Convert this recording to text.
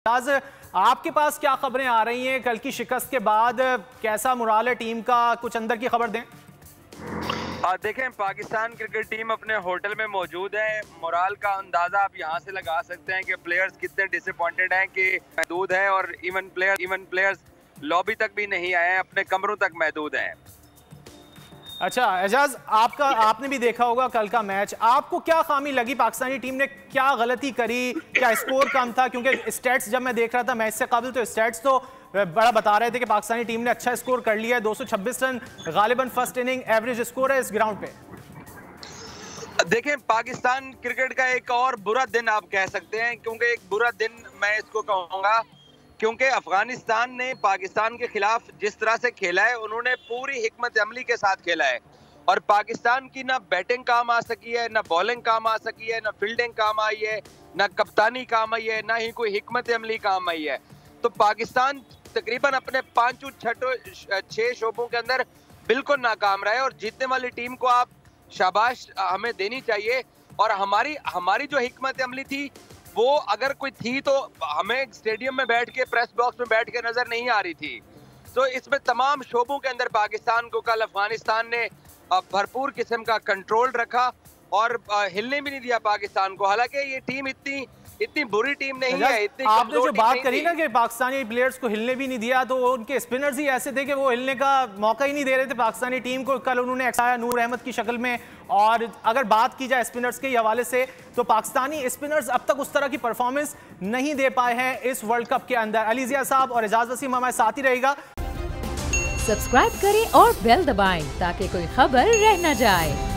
आज आपके पास क्या खबरें आ रही हैं कल की शिकस्त के बाद? कैसा मुराल है टीम का? कुछ अंदर की खबर दें। देखें, पाकिस्तान क्रिकेट टीम अपने होटल में मौजूद है। मोराल का अंदाजा आप यहां से लगा सकते हैं कि प्लेयर्स कितने डिसअपॉइंटेड हैं कि महदूद हैं और इवन प्लेयर्स लॉबी तक भी नहीं आए हैं, अपने कमरों तक महदूद हैं। अच्छा एजाज, आपने भी देखा होगा कल का मैच, आपको क्या खामी लगी? पाकिस्तानी टीम ने क्या गलती करी? क्या स्कोर कम था? क्योंकि स्टैट्स जब मैं देख रहा था मैच से कबल तो स्टैट्स तो बड़ा बता रहे थे कि पाकिस्तानी टीम ने अच्छा स्कोर कर लिया है। 226 रन गालिबन फर्स्ट इनिंग एवरेज स्कोर है इस ग्राउंड पे। देखें, पाकिस्तान क्रिकेट का एक और बुरा दिन आप कह सकते हैं, क्योंकि एक बुरा दिन मैं इसको कहूँगा क्योंकि अफगानिस्तान ने पाकिस्तान के खिलाफ जिस तरह से खेला है, उन्होंने पूरी हिकमत अमली के साथ खेला है और पाकिस्तान की ना बैटिंग काम आ सकी है, ना बॉलिंग काम आ सकी है, ना फील्डिंग काम आई है, ना कप्तानी काम आई है, ना ही कोई हिकमत अमली काम आई है। तो पाकिस्तान तकरीबन अपने 5-6 शोबों के अंदर बिल्कुल नाकाम रहा है और जीतने वाली टीम को आप शाबाश हमें देनी चाहिए। और हमारी जो हिकमत अमली थी वो अगर कोई थी तो हमें स्टेडियम में बैठ के, प्रेस बॉक्स में बैठ के नजर नहीं आ रही थी। तो इसमें तमाम शोबों के अंदर पाकिस्तान को कल अफगानिस्तान ने भरपूर किस्म का कंट्रोल रखा और हिलने भी नहीं दिया पाकिस्तान को। हालांकि ये टीम इतनी बुरी टीम नहीं है, इतनी आपने जो बात करी ना कि पाकिस्तानी प्लेयर्स को हिलने भी नहीं दिया, तो उनके स्पिनर्स ही ऐसे थे कि वो हिलने का मौका ही नहीं दे रहे थे पाकिस्तानी टीम को। कल उन्होंने एक्साया नूर अहमद की शक्ल में। और अगर बात की जाए स्पिनर्स के हवाले से तो पाकिस्तानी स्पिनर्स अब तक उस तरह की परफॉर्मेंस नहीं दे पाए हैं इस वर्ल्ड कप के अंदर। अली ज़िया साहब और एजाज वसीम हमारे साथ ही रहेगा। सब्सक्राइब करें और बेल दबाएं ताकि कोई खबर रह न जाए।